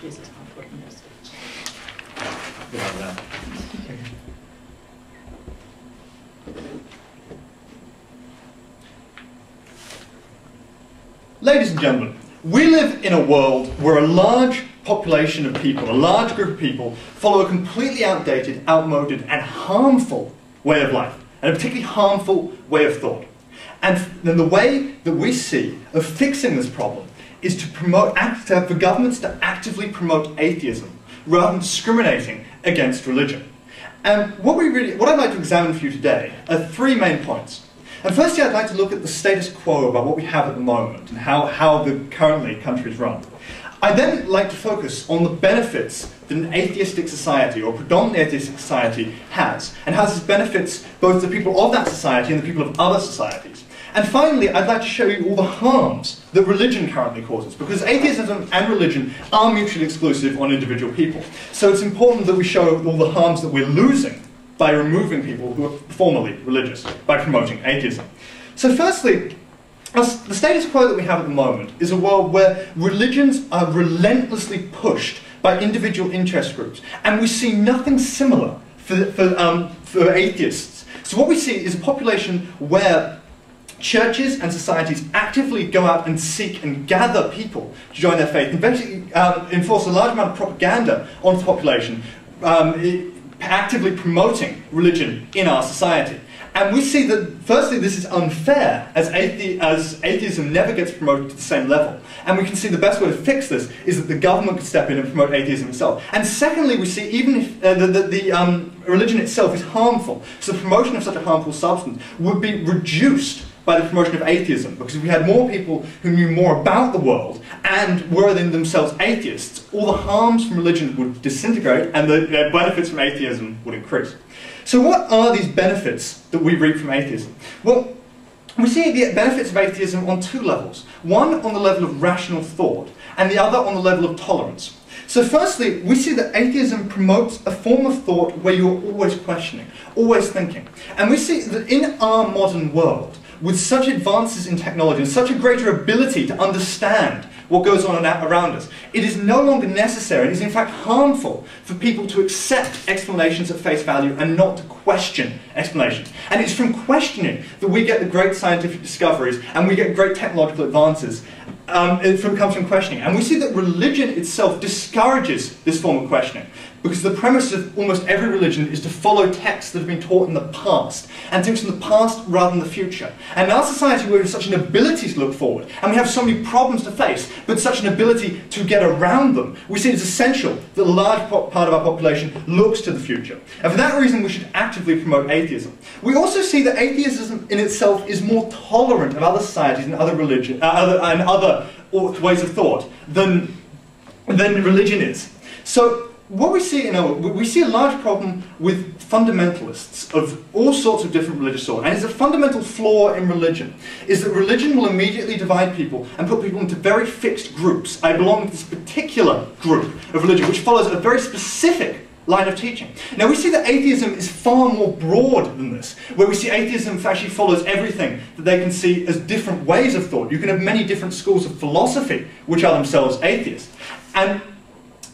Jesus, I'll put in this. Ladies and gentlemen, we live in a world where a large population of people, a large group of people, follow a completely outdated, outmoded, and harmful way of life, and a particularly harmful way of thought. And then the way that we see of fixing this problem is to for governments to actively promote atheism, rather than discriminating against religion. And what I'd like to examine for you today are three main points. And firstly, I'd like to look at the status quo about what we have at the moment and how the currently countries run. I'd then like to focus on the benefits that an atheistic society, or predominantly atheistic society, has, and how this benefits both the people of that society and the people of other societies. And finally, I'd like to show you all the harms that religion currently causes, because atheism and religion are mutually exclusive on individual people. So it's important that we show all the harms that we're losing by removing people who are formerly religious, by promoting atheism. So firstly, the status quo that we have at the moment is a world where religions are relentlessly pushed by individual interest groups, and we see nothing similar for atheists. So what we see is a population where churches and societies actively go out and seek and gather people to join their faith, and basically enforce a large amount of propaganda onto the population, actively promoting religion in our society. And we see that, firstly, this is unfair, as atheism never gets promoted to the same level. And we can see the best way to fix this is that the government could step in and promote atheism itself. And secondly, we see even if the religion itself is harmful, so the promotion of such a harmful substance would be reduced by the promotion of atheism, because if we had more people who knew more about the world and were in themselves atheists, all the harms from religion would disintegrate and the benefits from atheism would increase. So what are these benefits that we reap from atheism? Well, we see the benefits of atheism on two levels. One on the level of rational thought, and the other on the level of tolerance. So firstly, we see that atheism promotes a form of thought where you're always questioning, always thinking. And we see that in our modern world, with such advances in technology and such a greater ability to understand what goes on around us, it is no longer necessary, it is in fact harmful for people to accept explanations at face value and not to question explanations. And it's from questioning that we get the great scientific discoveries and we get great technological advances. It comes from questioning. And we see that religion itself discourages this form of questioning, because the premise of almost every religion is to follow texts that have been taught in the past, and things from the past rather than the future. And in our society, we have such an ability to look forward, and we have so many problems to face, but such an ability to get around them, we see it's essential that a large part of our population looks to the future. And for that reason, we should actively promote atheism. We also see that atheism in itself is more tolerant of other societies and other religions, and other ways of thought than religion is. So what we see, we see a large problem with fundamentalists of all sorts of different religious sorts, and it's a fundamental flaw in religion, is that religion will immediately divide people and put people into very fixed groups. I belong to this particular group of religion, which follows a very specific line of teaching. Now we see that atheism is far more broad than this, where we see atheism actually follows everything that they can see as different ways of thought. You can have many different schools of philosophy which are themselves atheist. And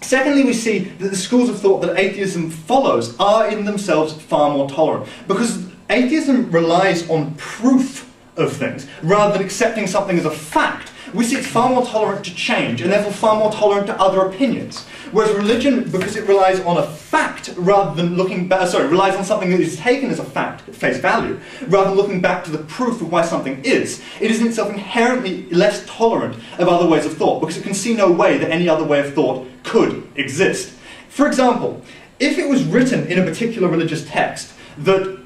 secondly, we see that the schools of thought that atheism follows are in themselves far more tolerant, because atheism relies on proof of things rather than accepting something as a fact. We see it's far more tolerant to change, and therefore far more tolerant to other opinions. Whereas religion, because it relies on a fact rather than relies on something that is taken as a fact at face value, rather than looking back to the proof of why something is, it is in itself inherently less tolerant of other ways of thought, because it can see no way that any other way of thought could exist. For example, if it was written in a particular religious text that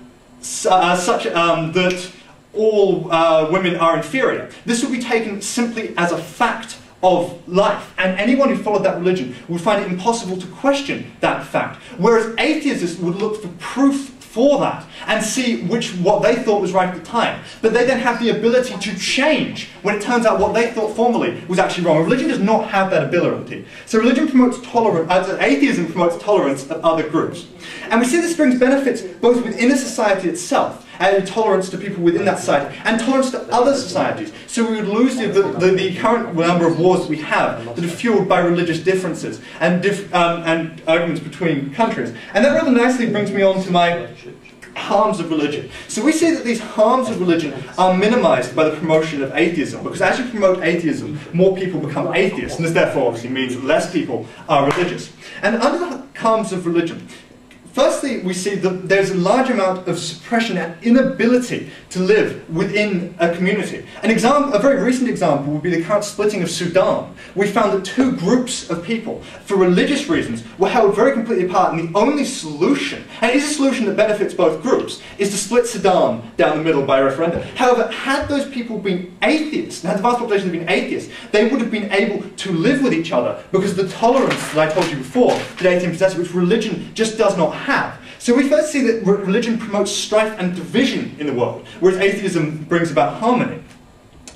that all women are inferior, this would be taken simply as a fact of life, and anyone who followed that religion would find it impossible to question that fact. Whereas atheists would look for proof for that and see what they thought was right at the time. But they then have the ability to change when it turns out what they thought formerly was actually wrong. Religion does not have that ability. So religion promotes tolerance, atheism promotes tolerance of other groups. And we see this brings benefits both within a society itself, and tolerance to people within that society, and tolerance to other societies. So we would lose the current number of wars that we have that are fueled by religious differences and arguments between countries. And that rather nicely brings me on to my harms of religion. So we say that these harms of religion are minimized by the promotion of atheism, because as you promote atheism, more people become atheists, and this therefore obviously means that less people are religious. And under the harms of religion, firstly, we see that there's a large amount of suppression and inability to live within a community. A very recent example would be the current splitting of Sudan. We found that two groups of people, for religious reasons, were held very completely apart, and the only solution, and it is a solution that benefits both groups, is to split Sudan down the middle by referendum. However, had those people been atheists, and had the vast population been atheists, they would have been able to live with each other because of the tolerance that I told you before that atheism possesses, which religion just does not have. So we first see that religion promotes strife and division in the world, whereas atheism brings about harmony.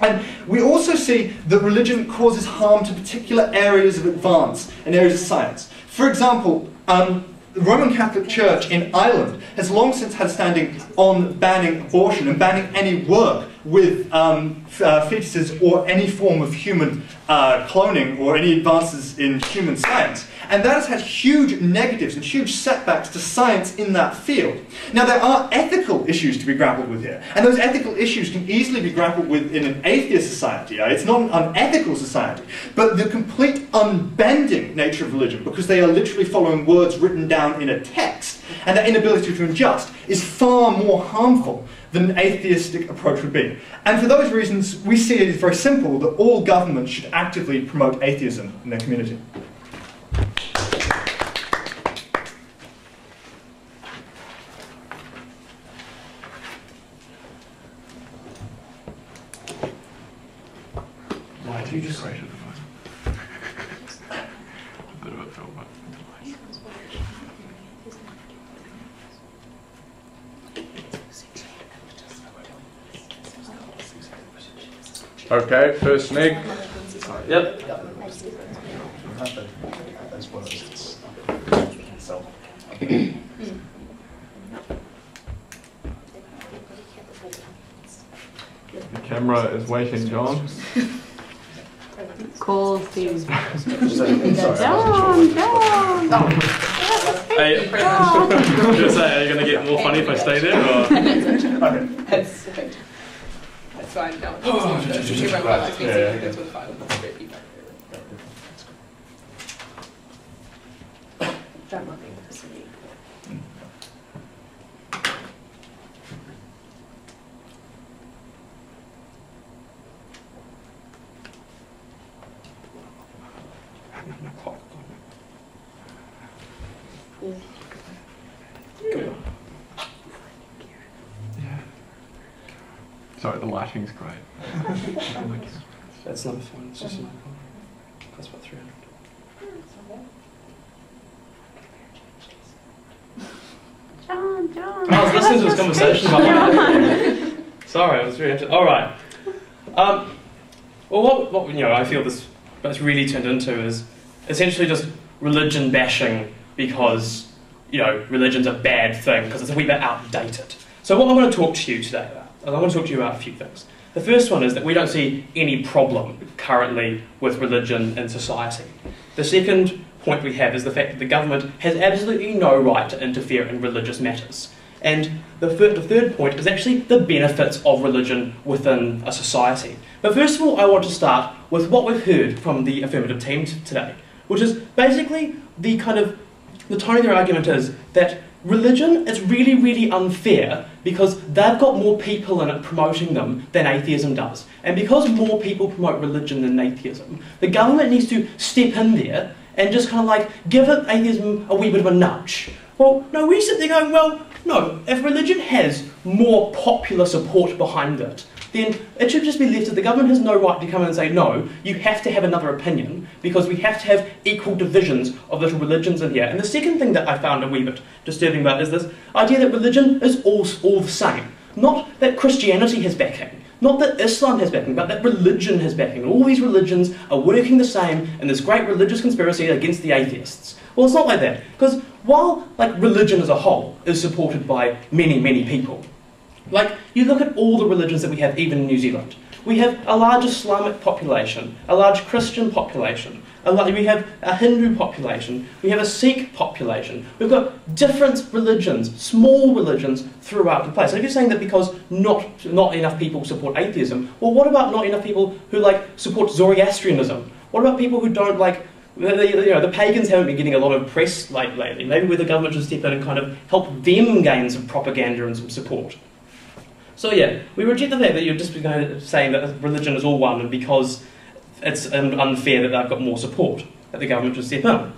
And we also see that religion causes harm to particular areas of advance and areas of science. For example, the Roman Catholic Church in Ireland has long since had a standing on banning abortion and banning any work with fetuses or any form of human cloning or any advances in human science. And that has had huge negatives and huge setbacks to science in that field. Now, there are ethical issues to be grappled with here, and those ethical issues can easily be grappled with in an atheist society. It's not an unethical society, but the complete unbending nature of religion, because they are literally following words written down in a text, and that inability to adjust is far more harmful than an atheistic approach would be. And for those reasons, we see it as very simple that all governments should actively promote atheism in their community. Why do you just create a bit of a film? Okay, first Nick. Yep. The camera is waiting, John. Call Steve. Down. Hey, just say, are you going to get more funny if I stay there? Or? That's fine. No, that's with fun. John Loving. Sorry, the lighting's great. That's not a phone, it's just my phone. That's about 300. John. I was listening to this conversation about Sorry, I was very interested. Alright. Well, what I feel what's really turned into is essentially just religion bashing because, religion's a bad thing because it's a wee bit outdated. So what I want to talk to you today about, I want to talk to you about a few things. The first one is that we don't see any problem currently with religion in society. The second point we have is the fact that the government has absolutely no right to interfere in religious matters. And the third point is actually the benefits of religion within a society. But first of all, I want to start with what we've heard from the affirmative team today, which is basically the tone of their argument is that religion is really, really unfair because they've got more people in it promoting them than atheism does. And because more people promote religion than atheism, the government needs to step in there and just give atheism a wee bit of a nudge. Well, no, we sit there going, well, no, if religion has more popular support behind it, then it should just be left that the government has no right to come in and say, no, you have to have another opinion because we have to have equal divisions of little religions in here. And the second thing that I found a wee bit disturbing about is this idea that religion is all the same. Not that Christianity has backing, not that Islam has backing, but that religion has backing. And all these religions are working the same in this great religious conspiracy against the atheists. Well, it's not like that, because while religion as a whole is supported by many, many people, Like, you look at all the religions that we have, even in New Zealand. We have a large Islamic population, a large Christian population, we have a Hindu population, we have a Sikh population. We've got different religions, small religions, throughout the place. So if you're saying that because not enough people support atheism, well, what about not enough people who support Zoroastrianism? What about people who don't the pagans haven't been getting a lot of press lately. Maybe where the government should step in and kind of help them gain some propaganda and some support. So yeah, we reject the fact that you're just saying that religion is all one, and because it's unfair that they've got more support, that the government should step in.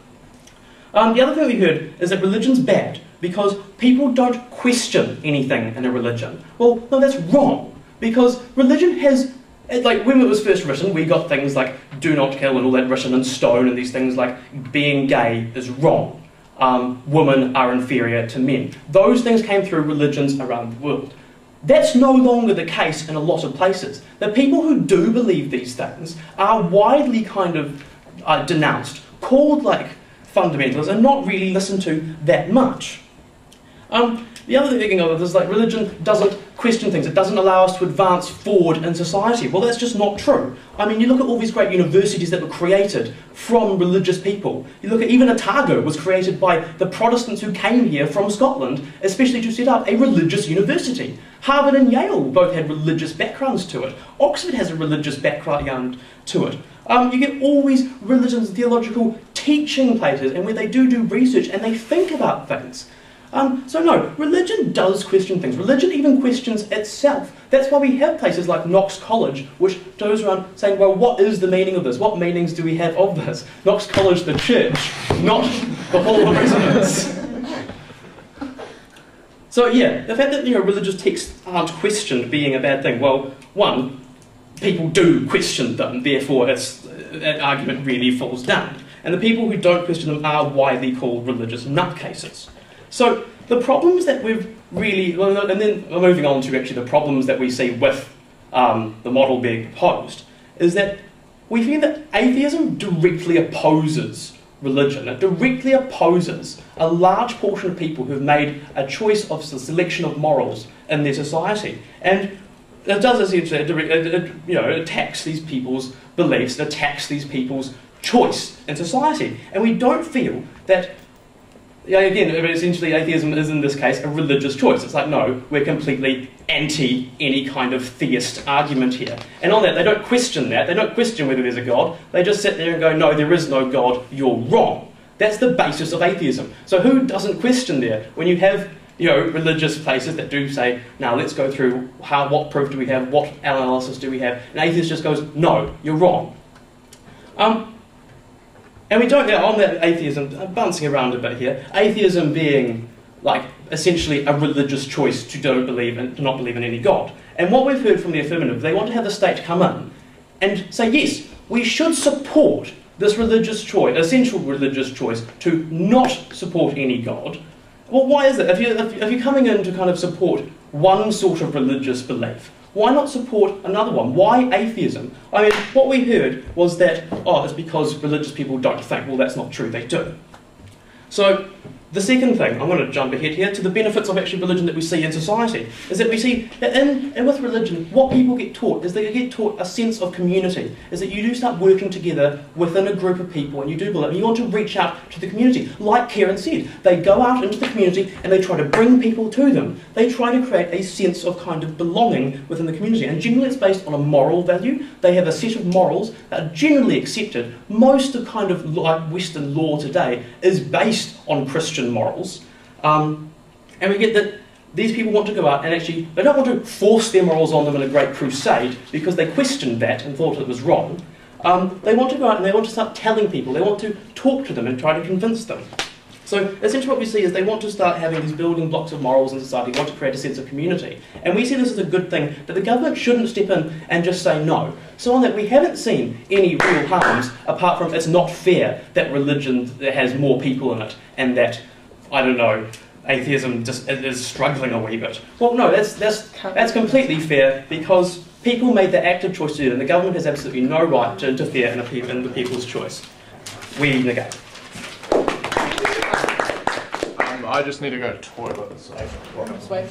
The other thing we heard is that religion's bad because people don't question anything in a religion. Well, no, that's wrong, because religion has, when it was first written, we got things like do not kill and all that written in stone, and these things like being gay is wrong. Women are inferior to men. Those things came through religions around the world. That's no longer the case in a lot of places. The people who do believe these things are widely kind of denounced, called fundamentalists, and not really listened to that much. The other thing of it is religion doesn't question things. It doesn't allow us to advance forward in society. Well, that's just not true. I mean, you look at all these great universities that were created from religious people. You look at even Otago was created by the Protestants who came here from Scotland, especially to set up a religious university. Harvard and Yale both had religious backgrounds to it. Oxford has a religious background to it. You get all these religions, theological teaching places, and where they do research and they think about things. So no, religion does question things. Religion even questions itself. That's why we have places like Knox College, which goes around saying, well, what is the meaning of this? What meanings do we have of this? Knox College, the church, not the hall of residence. So yeah, the fact that religious texts aren't questioned being a bad thing, well, one, people do question them, therefore that argument really falls down. And the people who don't question them are widely called religious nutcases. So the problems that we've really, and then moving on to actually the problems that we see with the model being proposed, is that we feel that atheism directly opposes religion. It directly opposes a large portion of people who've made a choice of the selection of morals in their society. And it does essentially, it attacks these people's beliefs, it attacks these people's choice in society. And we don't feel that, again, essentially atheism is in this case a religious choice. It's like, no, we're completely anti any kind of theist argument here. And on that, they don't question that. They don't question whether there's a God. They just sit there and go, no, there is no God, you're wrong. That's the basis of atheism. So who doesn't question there? When you have religious places that do say, now let's go through what proof do we have, what analysis do we have, and atheist just goes, no, you're wrong. And we don't, on that atheism, I'm bouncing around a bit here, atheism being essentially a religious choice to not believe in any God. And what we've heard from the affirmative, they want to have the state come in and say, yes, we should support this religious choice, essential religious choice, to not support any God. Well, why is it? If you're coming in to kind of support one sort of religious belief, why not support another one? Why atheism? I mean, what we heard was that, it's because religious people don't think. Well, that's not true, they do. So, the second thing, I'm going to jump ahead here, to the benefits of actually religion that we see in society, is that we see that and with religion, what people get taught is they get taught a sense of community, is that you do start working together within a group of people, and you do believe, and you want to reach out to the community. Like Kieran said, they go out into the community and they try to bring people to them. They try to create a sense of kind of belonging within the community, and generally it's based on a moral value. They have a set of morals that are generally accepted. Most of kind of Western law today is based on Christian morals, and we get that these people want to go out and actually, they don't want to force their morals on them in a great crusade because they questioned that and thought it was wrong. They want to go out and they want to start telling people, they want to talk to them and try to convince them. So essentially what we see is they want to start having these building blocks of morals in society, want to create a sense of community. And we see this as a good thing, that the government shouldn't step in and just say no. So on that, we haven't seen any real harms, apart from it's not fair that religion has more people in it, and that, I don't know, atheism just is struggling a wee bit. Well, no, that's completely fair, because people made the active choice to do it, and the government has absolutely no right to interfere in the people's choice. We negate. I just need to go to the toilet. So. Just wait.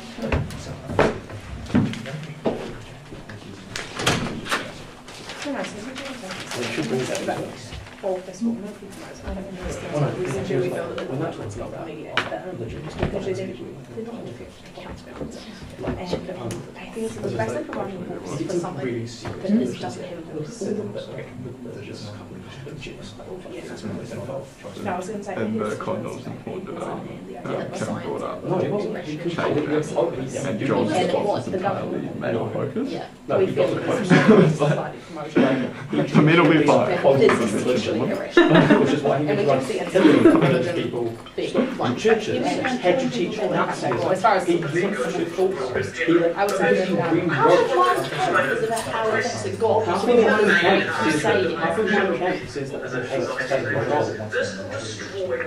Or first of all, no people knows. I don't understand. We sincerely feel that the government's not going to mediate that because they're not interfering with counterbalance. And atheism is basically providing a voice for something that doesn't have a voice. No, I was going to say, And the condoms important about Kieran brought up No, it wasn't. He controlled it with focus. and John's response is entirely male focus. Yeah. No, We he feel got the that quote. For me it'll be fine. it's literally irrational. Which is why he And we would run can see it village people being in churches. Had to teach them Well, as far as he rewrote thought goes. He I would say that is about how it's actually got How to can one the count saying how can one count says that there's a case of state control?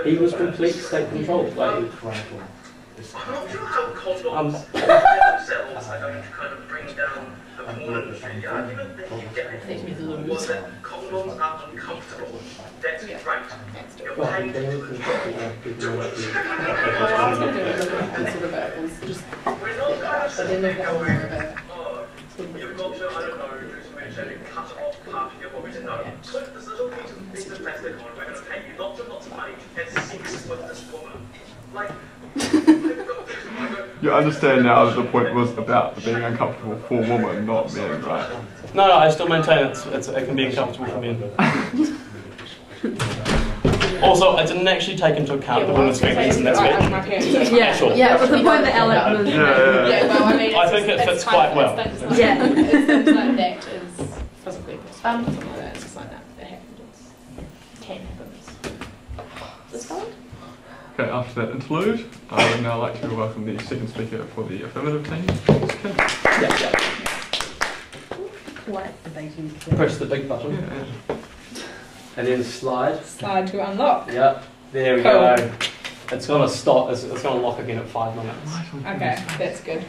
He was complete state control. Like, I'm not sure how condoms themselves are going to kind of bring down the porn industry. The argument that you get was that condoms are uncomfortable. That's right. You're well, paid they to were do it. just We're not kind of but then they've got more of a oh, you've got to, I don't know, do some research and cut off half of your body to know. Put this little piece of plastic on, we're going to pay you lots and lots of money to have sex with this woman. Like, You understand now that the point was about being uncomfortable for women, not men, right? No, I still maintain it can be uncomfortable for men. Also, I didn't actually take into account the women's feelings in that speech. my parents. Yeah, Sure. yeah, it was the point that Alec was. Yeah, well, I mean, I think it fits quite well. It's things Yeah. like that is physically postponed, something like that. It's just like that happened. It can happen. Is this valid? Okay, after that interlude, I would now like to welcome the second speaker for the affirmative team, Kieran. yeah. Quite debating. Press the big button. Yeah. And then slide. Slide to unlock. Yep. There we Cool. go. It's gonna stop. It's gonna lock again at 5 minutes. Okay, that's good.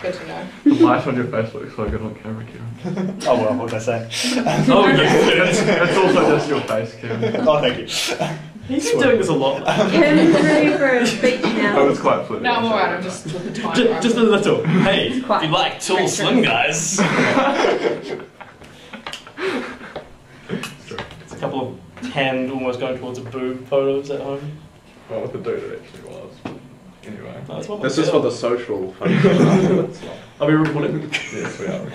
Good to know. The light on your face looks so good on camera, Kieran. Oh well, what did I say? Oh, yes. It's also just your face, Kieran. Oh, thank you. He's been doing this a lot. Kevin's ready for a speech I now. was quite flippant. No, I'm alright. I'm just with the time. Just a little. Hey, if Quite. you like tall, slim guys. It's a couple of hand almost going towards a boob photos at home. Well, with the dude it actually was. Anyway. No, that's what This is for the social function. Are we recording? Yes, we are.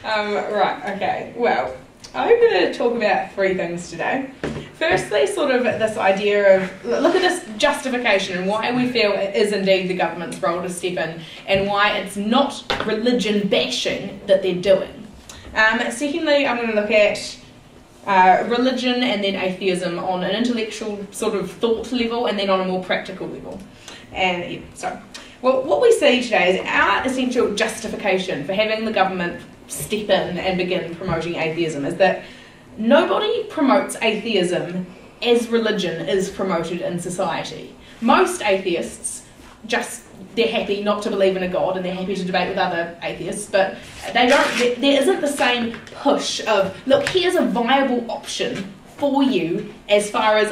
Right, okay. Well, I'm going to talk about 3 things today. Firstly, sort of this idea of, look at this justification and why we feel it is indeed the government's role to step in and why it's not religion bashing that they're doing. Secondly, I'm going to look at religion and then atheism on an intellectual sort of thought level and then on a more practical level. And yeah, so, well, what we see today is our essential justification for having the government step in and begin promoting atheism is that nobody promotes atheism as religion is promoted in society. Most atheists they're happy not to believe in a god and they're happy to debate with other atheists, but there isn't the same push of, look, here's a viable option for you as far as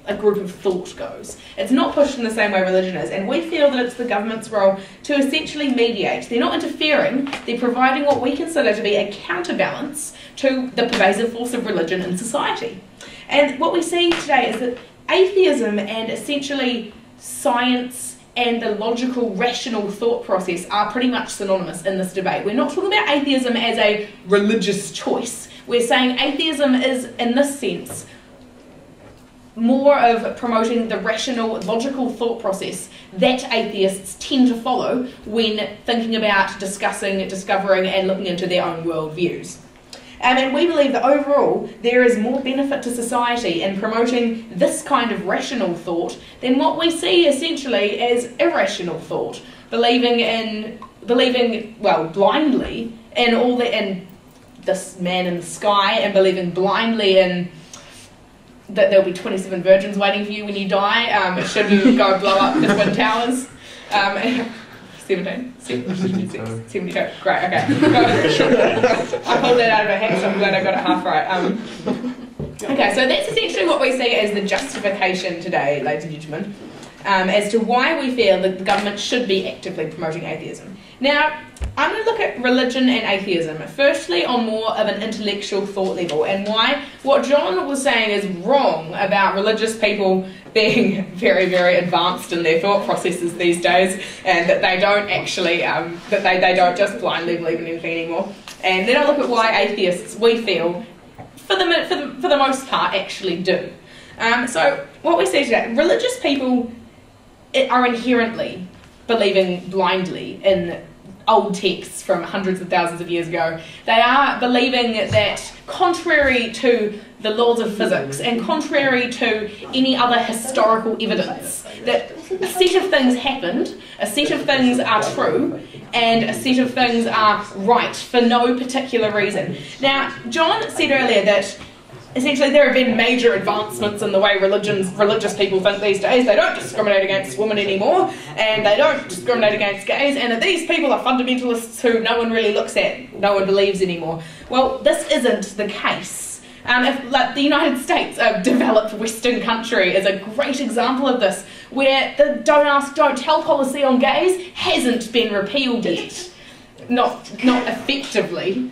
a group of thought goes. It's not pushed in the same way religion is, and we feel that it's the government's role to essentially mediate. They're not interfering, they're providing what we consider to be a counterbalance to the pervasive force of religion in society. And what we see today is that atheism and essentially science and the logical, rational thought process are pretty much synonymous in this debate. We're not talking about atheism as a religious choice. We're saying atheism is, in this sense, more of promoting the rational, logical thought process that atheists tend to follow when thinking about discussing, discovering and looking into their own worldviews. And we believe that overall there is more benefit to society in promoting this kind of rational thought than what we see essentially as irrational thought, believing blindly in this man in the sky and believing blindly in that there'll be 27 virgins waiting for you when you die, should you go blow up the Twin Towers. 72. Great, okay. I pulled that out of a hat, so I'm glad I got it half right. Okay, so that's essentially what we see as the justification today, ladies and gentlemen, as to why we feel that the government should be actively promoting atheism. Now, I'm going to look at religion and atheism, firstly on more of an intellectual thought level, and why what John was saying is wrong about religious people being very, very advanced in their thought processes these days, and that they don't actually, that they don't just blindly believe in anything anymore. And then I'll look at why atheists, we feel, for the most part, actually do. So what we see today, religious people are inherently believing blindly in old texts from hundreds of thousands of years ago. They are believing that, contrary to the laws of physics and contrary to any other historical evidence, that a set of things happened, a set of things are true, and a set of things are right for no particular reason. Now, John said earlier that essentially there have been major advancements in the way religious people think these days. They don't discriminate against women anymore, and they don't discriminate against gays, and that these people are fundamentalists who no one really looks at, no one believes anymore. Well, this isn't the case. Like the United States, a developed Western country, is a great example of this, where the don't ask, don't tell policy on gays hasn't been repealed yet. Not effectively.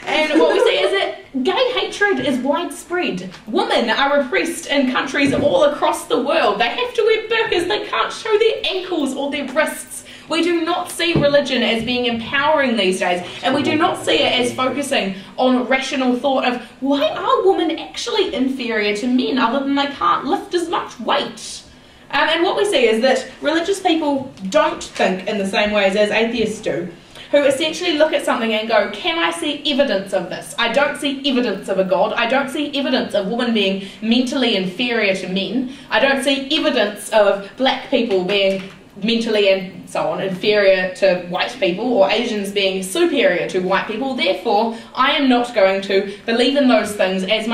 And what we see is that gay hatred is widespread. Women are repressed in countries all across the world. They have to wear burqas, they can't show their ankles or their wrists. We do not see religion as being empowering these days, and we do not see it as focusing on rational thought of why are women actually inferior to men other than they can't lift as much weight. And what we see is that religious people don't think in the same ways as atheists do, who essentially look at something and go, can I see evidence of this? I don't see evidence of a God. I don't see evidence of women being mentally inferior to men. I don't see evidence of black people being mentally and so on inferior to white people, or Asians being superior to white people. Therefore, I am not going to believe in those things as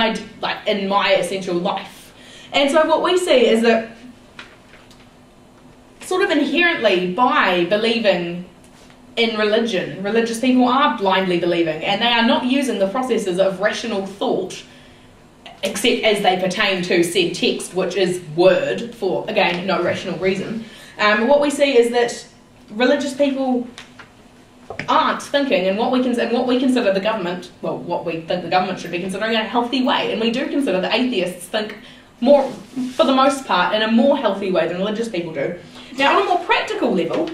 in my essential life. And so what we see is that sort of inherently, by believing in religion, religious people are blindly believing, and they are not using the processes of rational thought except as they pertain to said text, which is word for, again, no rational reason. What we see is that religious people aren't thinking in what we consider the government, well, what we think the government should be considering in a healthy way, and we do consider that atheists think more, for the most part, in a more healthy way than religious people do. Now, on a more practical level,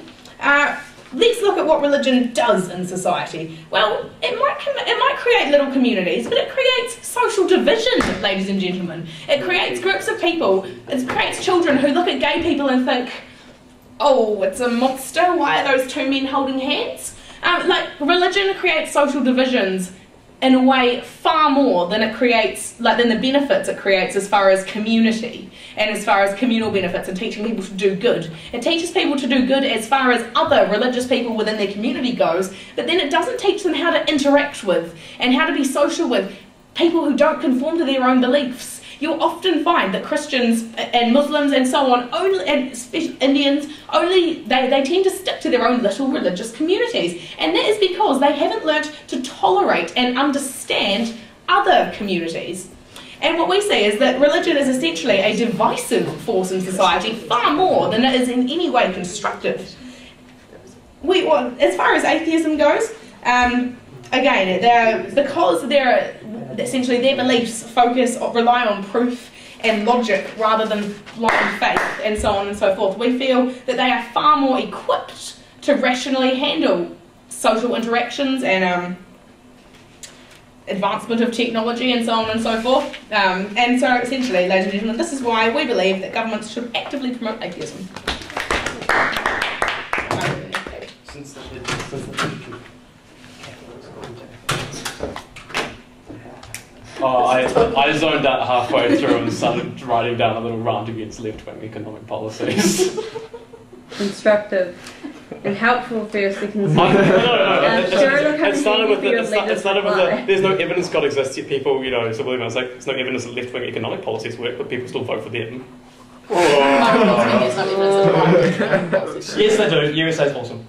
let's look at what religion does in society. Well, it might create little communities, but it creates social division, ladies and gentlemen. It creates groups of people. It creates children who look at gay people and think, oh, it's a monster, why are those two men holding hands? Religion creates social divisions in a way far more than it creates, than the benefits it creates as far as community and as far as communal benefits and teaching people to do good. It teaches people to do good as far as other religious people within their community goes, but then it doesn't teach them how to interact with and how to be social with people who don't conform to their own beliefs. You'll often find that Christians and Muslims and so on, and Indians, they tend to stick to their own little religious communities. And that is because they haven't learnt to tolerate and understand other communities. And what we see is that religion is essentially a divisive force in society far more than it is in any way constructive. As far as atheism goes, again, because essentially their beliefs rely on proof and logic rather than blind faith and so on and so forth, we feel that they are far more equipped to rationally handle social interactions and advancement of technology and so on and so forth. And so essentially, ladies and gentlemen, this is why we believe that governments should actively promote atheism. I zoned out halfway through and started writing down a little rant against left-wing economic policies. Constructive and helpful for your second No. It started with the there's no evidence God exists, yet people, so believe it. It's like there's no evidence that left-wing economic policies work, but people still vote for them. Yes, they do. USA's awesome.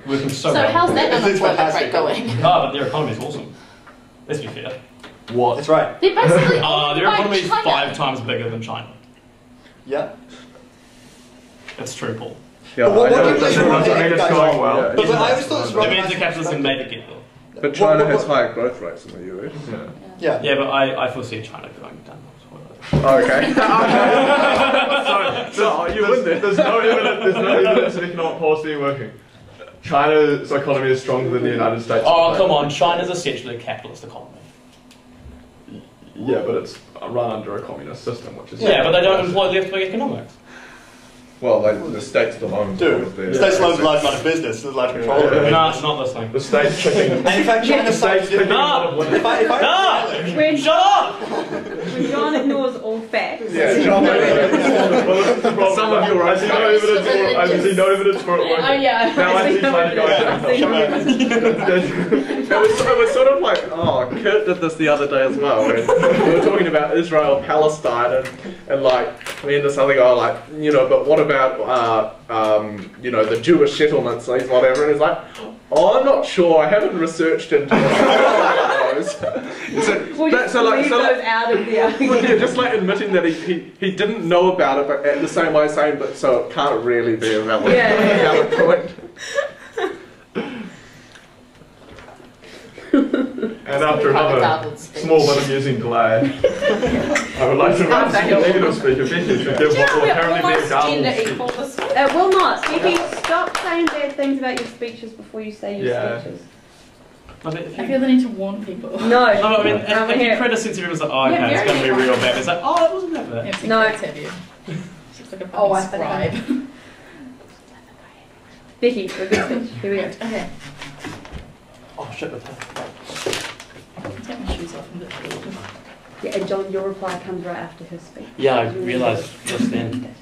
Working so well. How's that unemployment rate going? But their economy is awesome. Let's be fair. What? That's right. They're basically their economy is 5 times bigger than China. Yeah. That's true, Paul. Yeah, But what I know do you that's think right. I mean, it's going well. Yeah, But I always thought it was It rather means nice the to capitalism say- made it get there. But China has higher growth rates than the US. Yeah. Yeah. Yeah, but I foresee China going down. Oh, okay. So you win there. there's no evidence of economic policy working. China's economy is stronger than the United States. Oh, come on. China's essentially a capitalist economy. Yeah, but it's run under a communist system, which is... Yeah, but they don't employ left-wing economics. Well, the state's still owns all of Dude, their... the state's loans a large amount of business, there's a large control over it. No, it's not this thing. The state's picking... And in fact, China started picking a lot of No! women. If I When, Shut up! when John ignores all facts, Yeah, John, Some of your I see no evidence for it. I see no evidence for it working. Oh yeah. Now I see China going down. it was sort of like, oh, Kurt did this the other day as well. And we were talking about Israel, Palestine, and like, me and this other guy were like, you know, but what about, you know, the Jewish settlements, like whatever, and he's like, oh, I'm not sure, I haven't researched into those. we'll just leave those out of the argument. Yeah, just like admitting that he didn't know about it, but at the same way saying, but so it can't really be a valid, valid point. And after another small but amusing delay, I would like to invite the negative speaker, Becky, to give what will apparently be a garbled speech. It will not. Becky, stop saying bad things about your speeches before you say your speeches. I I feel the need to warn people. No. No, I mean, I'm if you here. create a sense of everyone's like, oh, okay, Yeah, it's going to be very real bad. It's like, oh, it wasn't that bad. No. Have you? It's just like a Oh, I fucking think I scribe. Becky, for a good speech. Here we go. Okay. Oh, shit, with her. Take my shoes off and bit. Yeah, and John, your reply comes right after his speech. Yeah, I realised just then.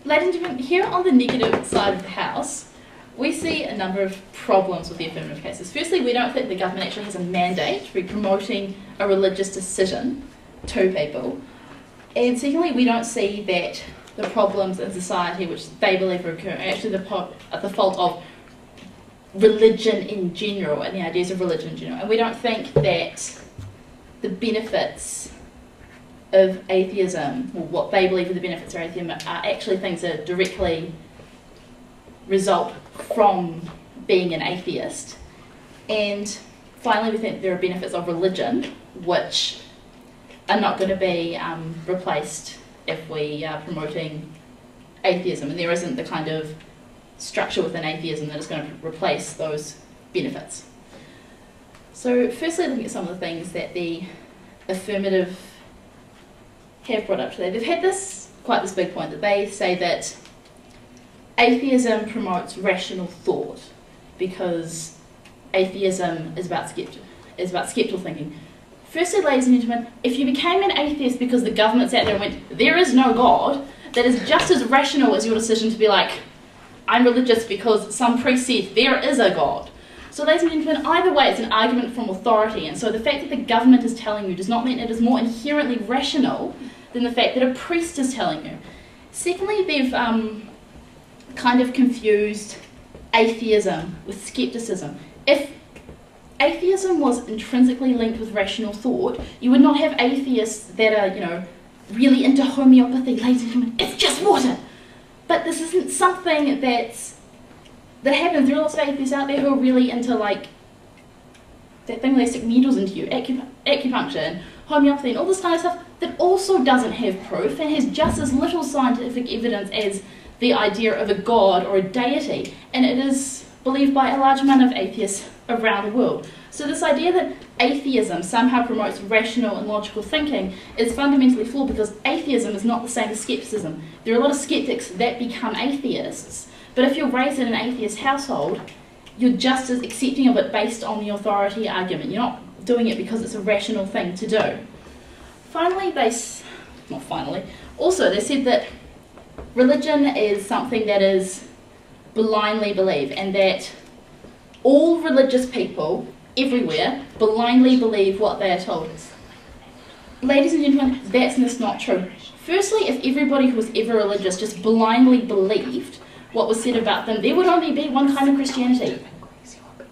Ladies and gentlemen, here on the negative side of the house, we see a number of problems with the affirmative cases. Firstly, we don't think the government actually has a mandate to be promoting a religious decision to people. And secondly, we don't see that the problems in society which they believe are occurring are actually the fault of religion in general and the ideas of religion in general. And we don't think that the benefits of atheism, or what they believe are the benefits of atheism, are actually things that directly result from being an atheist. And finally, we think there are benefits of religion which are not going to be replaced if we are promoting atheism, and there isn't the kind of structure within atheism that is going to replace those benefits. So firstly, looking at some of the things that the affirmative have brought up today. They've had quite this big point that they say that atheism promotes rational thought because atheism is about skeptical thinking. Firstly, ladies and gentlemen, if you became an atheist because the government sat there and went, there is no God, that is just as rational as your decision to be like, I'm religious because some priest said there is a God. So ladies and gentlemen, either way it's an argument from authority, and so the fact that the government is telling you does not mean it is more inherently rational than the fact that a priest is telling you. Secondly, they've kind of confused atheism with skepticism. If atheism was intrinsically linked with rational thought, you would not have atheists that are, you know, really into homeopathy. Ladies and gentlemen, it's just water. But this isn't something that happens. There are lots of atheists out there who are really into, like, that thing where they stick needles into you, acupuncture and homeopathy and all this kind of stuff that also doesn't have proof and has just as little scientific evidence as the idea of a god or a deity, and it is believed by a large amount of atheists around the world. So this idea that atheism somehow promotes rational and logical thinking is fundamentally flawed because atheism is not the same as skepticism. There are a lot of skeptics that become atheists, but if you're raised in an atheist household, you're just as accepting of it based on the authority argument. You're not doing it because it's a rational thing to do. Finally, also they said that religion is something that is blindly believed, and that all religious people everywhere blindly believe what they are told. Ladies and gentlemen, that's just not true. Firstly, if everybody who was ever religious just blindly believed what was said about them, there would only be one kind of Christianity.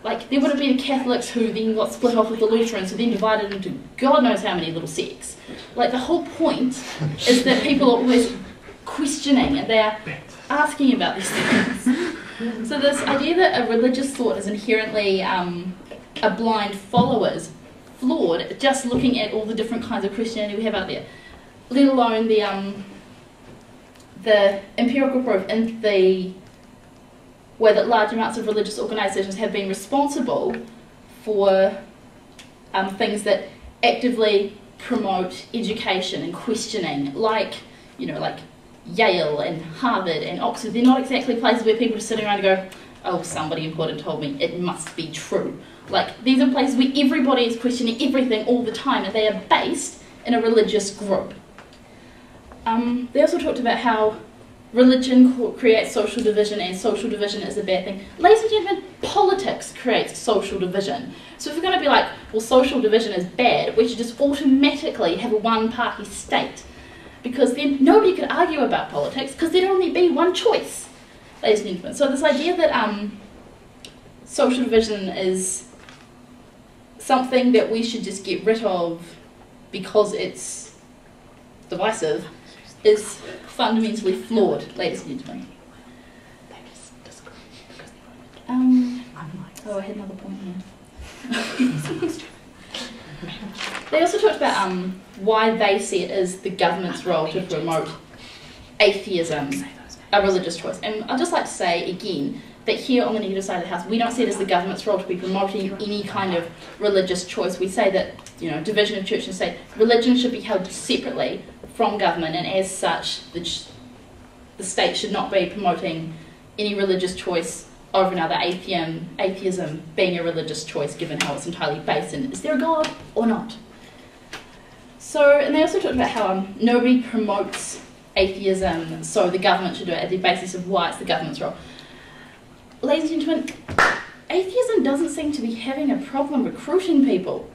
Like, there would have been Catholics who then got split off with the Lutherans, who then divided into God knows how many little sects. Like, the whole point is that people are always questioning and they are asking about these things. So this idea that a religious thought is inherently a blind follower is flawed, just looking at all the different kinds of Christianity we have out there, let alone the empirical proof in the way that large amounts of religious organisations have been responsible for things that actively promote education and questioning, like, you know, like Yale and Harvard and Oxford. They're not exactly places where people are sitting around and go, oh, somebody important told me, it must be true. Like, these are places where everybody is questioning everything all the time, and they are based in a religious group. They also talked about how religion creates social division, and social division is a bad thing. Ladies and gentlemen, politics creates social division. So if we're going to be like, well, social division is bad, we should just automatically have a one-party state, because then nobody could argue about politics, because there'd only be one choice, ladies and gentlemen. So this idea that social division is something that we should just get rid of because it's divisive is fundamentally flawed, ladies and gentlemen. Oh, I had another point here. They also talked about why they see it as the government's role to promote atheism, a religious choice. And I'd just like to say again that here on the negative side of the house, we don't see it as the government's role to be promoting any kind of religious choice. We say that, you know, division of church and state, religion should be held separately from government, and as such, the state should not be promoting any religious choice over another, atheism being a religious choice given how it's entirely based in, is there a God or not? So, and they also talked about how nobody promotes atheism, so the government should do it at the basis of why it's the government's role. Ladies and gentlemen, atheism doesn't seem to be having a problem recruiting people.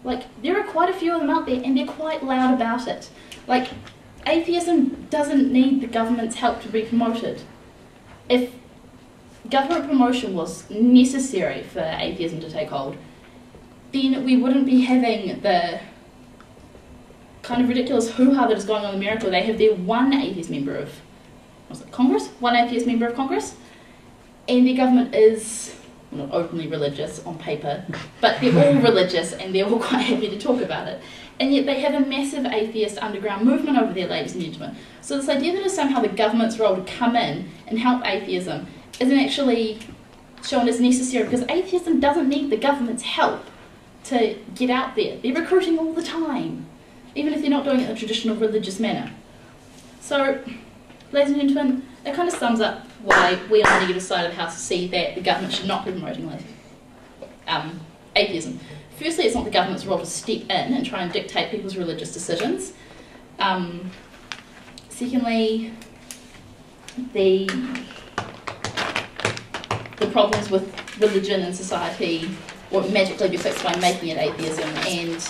Like, there are quite a few of them out there, and they're quite loud about it. Like, atheism doesn't need the government's help to be promoted. If government promotion was necessary for atheism to take hold, then we wouldn't be having the kind of ridiculous hoo-ha that is going on in America. They have their one atheist member of, was it Congress? One atheist member of Congress, and their government is not openly religious on paper, but they're all religious and they're all quite happy to talk about it. And yet they have a massive atheist underground movement over there, ladies and gentlemen. So this idea that it's somehow the government's role to come in and help atheism isn't actually shown as necessary, because atheism doesn't need the government's help to get out there. They're recruiting all the time, even if they're not doing it in a traditional religious manner. So, ladies and gentlemen, that kind of sums up why we on the negative side of the house see that the government should not be promoting atheism. Firstly, it's not the government's role to step in and try and dictate people's religious decisions. Secondly, the problems with religion in society won't magically be fixed by making it atheism, and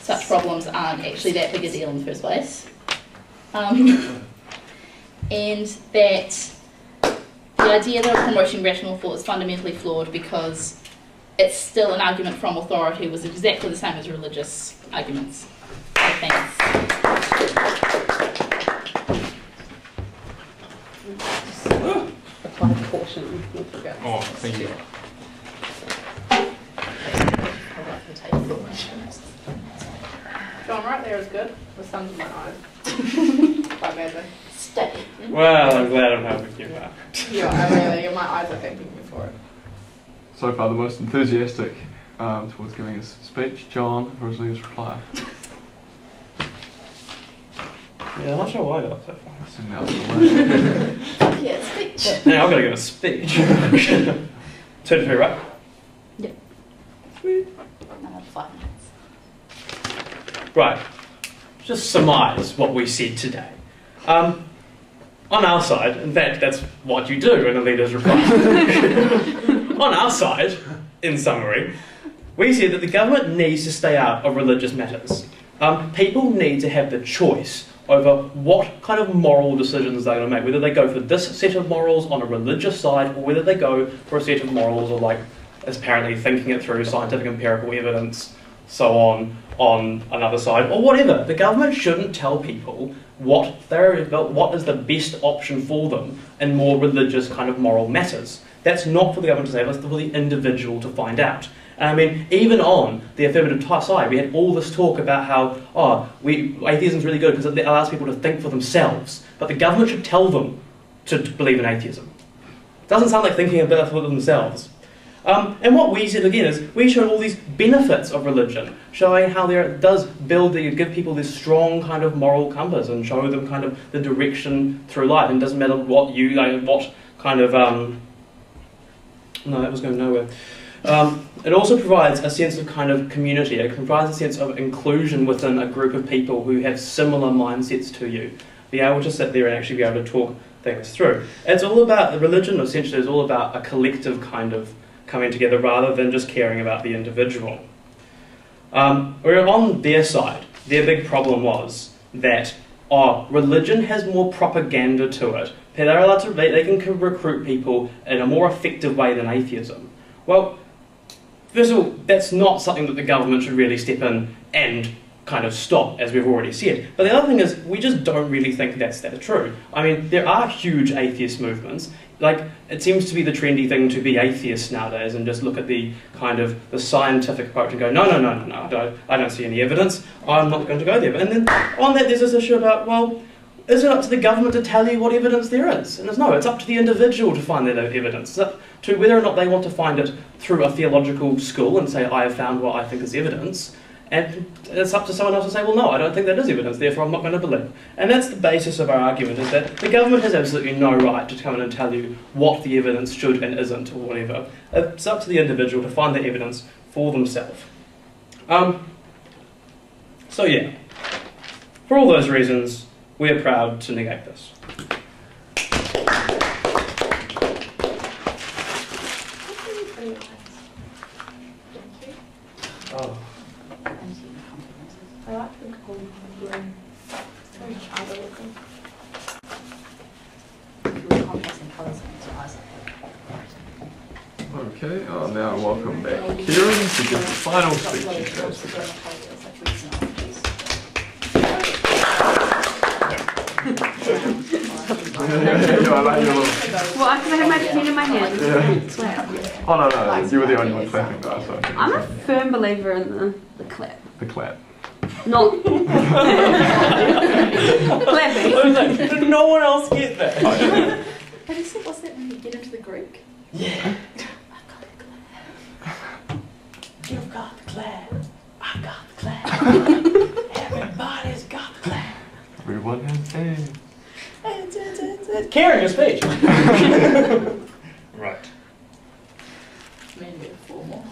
such problems aren't actually that big a deal in the first place. And that the idea that promoting rational thought is fundamentally flawed, because it's still an argument from authority was exactly the same as religious arguments. So thanks. Apply caution. Oh, thank you. John, right there is good. The sun's in my eyes. Quite badly. Stay. Well, I'm glad I'm helping you out. Yeah, really, my eyes are thanking you for it. So far, the most enthusiastic towards giving his speech, John, Brinsley his reply. Yeah, I'm not sure why that so far. So now it's the way. Yeah, speech. Now I've got to give a speech. 2 to 3, right? Yeah. Sweet. Another 5 minutes. Right. Just surmise what we said today. On our side, in fact, that's what you do in a leader's reply. On our side, in summary, we said that the government needs to stay out of religious matters. People need to have the choice over what kind of moral decisions they're going to make, whether they go for this set of morals on a religious side, or whether they go for a set of morals or like apparently thinking it through, scientific empirical evidence, so on another side, or whatever. The government shouldn't tell people what is the best option for them in more religious kind of moral matters. That's not for the government to say, that's for the individual to find out. And I mean, even on the affirmative side, we had all this talk about how, atheism is really good because it allows people to think for themselves, but the government should tell them to believe in atheism. It doesn't sound like thinking about it for themselves. And what we said again is, we showed all these benefits of religion, showing how it does give people this strong kind of moral compass and show them kind of the direction through life. And it doesn't matter what no, that was going nowhere. It also provides a sense of kind of community. It provides a sense of inclusion within a group of people who have similar mindsets to you. Be able to sit there and actually be able to talk things through. It's all about, religion essentially is all about a collective kind of coming together rather than just caring about the individual. Where on their side, their big problem was that religion has more propaganda to it. They're allowed to, they can recruit people in a more effective way than atheism. Well, first of all, that's not something that the government should really step in and kind of stop, as we've already said. But the other thing is, we just don't really think that's true. I mean, there are huge atheist movements. Like, it seems to be the trendy thing to be atheist nowadays and just look at the kind of the scientific approach and go, no, I don't see any evidence, I'm not going to go there. And then on that there's this issue about, well, is it up to the government to tell you what evidence there is? And no, it's up to the individual to find that evidence. It's up to whether or not they want to find it through a theological school and say, I have found what I think is evidence. And it's up to someone else to say, well, no, I don't think that is evidence, therefore I'm not going to believe. And that's the basis of our argument, is that the government has absolutely no right to come in and tell you what the evidence should and isn't, or whatever. It's up to the individual to find the evidence for themselves. So yeah, for all those reasons, we are proud to negate this. Oh. I like the cool blue. It's very other looking. Contrasting colours makes your eyes Okay, now welcome back Kieran to give the final speech he has today. Well, I can have my pen in my hand. Yeah. Oh no, you were the only one clapping though, so. I'm a firm believer in the clap. The clap. Not clapping. Did no one else get that? Have you said, what's that when you get into the Greek? Yeah. You've got the clap. I got the clap. Everybody's got the clap. Everyone has a. Kieran, your speech. Right. Maybe four more.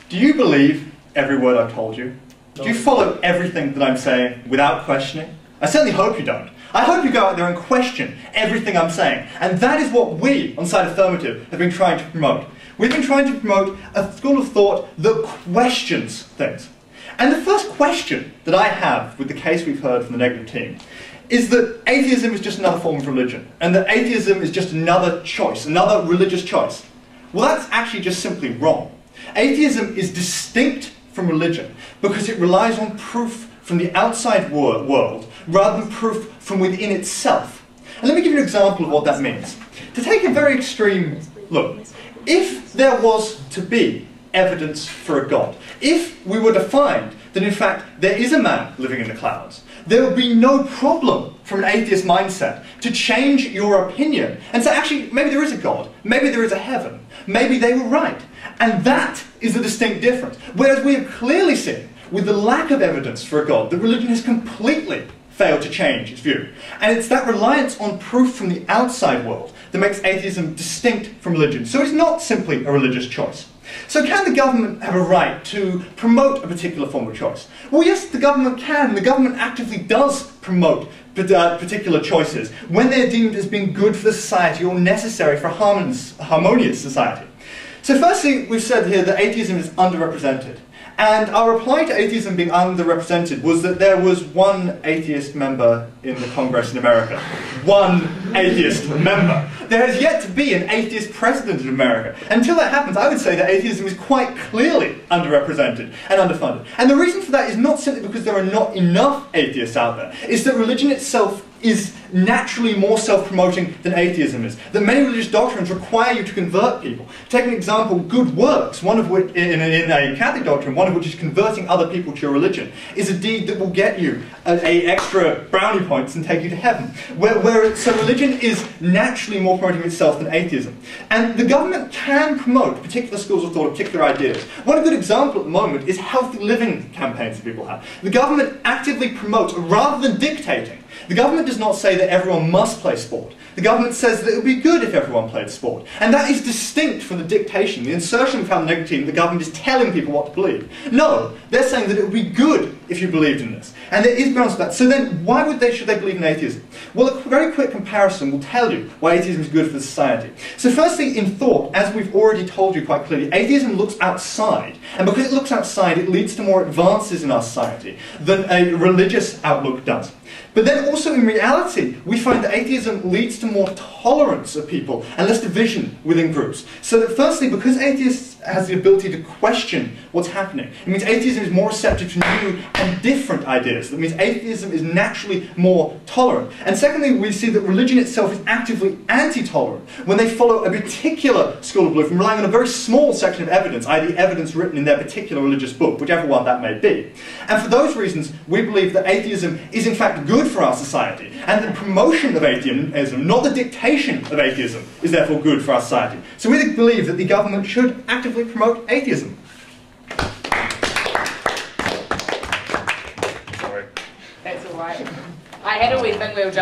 Do you believe every word I've told you? Do you follow everything that I'm saying without questioning? I certainly hope you don't. I hope you go out there and question everything I'm saying. And that is what we, on Side Affirmative, have been trying to promote. We've been trying to promote a school of thought that questions things. And the first question that I have with the case we've heard from the negative team is that atheism is just another form of religion, and that atheism is just another choice, another religious choice. Well, that's actually just simply wrong. Atheism is distinct from religion because it relies on proof from the outside world rather than proof from within itself. And let me give you an example of what that means. To take a very extreme look, if there was to be evidence for a God, if we were to find that in fact there is a man living in the clouds, there would be no problem from an atheist mindset to change your opinion and say, actually, maybe there is a God, maybe there is a heaven, maybe they were right. And that is the distinct difference. Whereas we have clearly seen, with the lack of evidence for a God, that religion has completely failed to change its view. And it's that reliance on proof from the outside world that makes atheism distinct from religion. So it's not simply a religious choice. So can the government have a right to promote a particular form of choice? Well, yes, the government can. The government actively does promote particular choices when they're deemed as being good for the society or necessary for a harmonious society. So firstly, we've said here that atheism is underrepresented. And our reply to atheism being underrepresented was that there was one atheist member in the Congress in America. One atheist member. There has yet to be an atheist president in America. Until that happens, I would say that atheism is quite clearly underrepresented and underfunded. And the reason for that is not simply because there are not enough atheists out there. It's that religion itself is naturally more self-promoting than atheism is. That many religious doctrines require you to convert people. Take an example, good works, one of which, in a Catholic doctrine, one of which is converting other people to your religion, is a deed that will get you extra brownie points and take you to heaven. So religion is naturally more promoting itself than atheism. And the government can promote particular schools of thought, particular ideas. One good example at the moment is healthy living campaigns that people have. The government actively promotes, rather than dictating. The government does not say that everyone must play sport. The government says that it would be good if everyone played sport. And that is distinct from the dictation, the insertion we found in the negative team, the government is telling people what to believe. No, they're saying that it would be good if you believed in this. And there is grounds for that. So then, why should they believe in atheism? Well, a very quick comparison will tell you why atheism is good for society. So firstly, in thought, as we've already told you quite clearly, atheism looks outside. And because it looks outside, it leads to more advances in our society than a religious outlook does. But then also in reality, we find that atheism leads to more tolerance of people and less division within groups. So that firstly, because atheists has the ability to question what's happening, it means atheism is more receptive to new and different ideas. That means atheism is naturally more tolerant. And secondly, we see that religion itself is actively anti-tolerant when they follow a particular school of belief and relying on a very small section of evidence, i.e. evidence written in their particular religious book, whichever one that may be. And for those reasons, we believe that atheism is in fact good for our society, and the promotion of atheism, not the dictation of atheism, is therefore good for our society. So we believe that the government should actively promote atheism. Sorry. That's alright. I had a wee thing we were just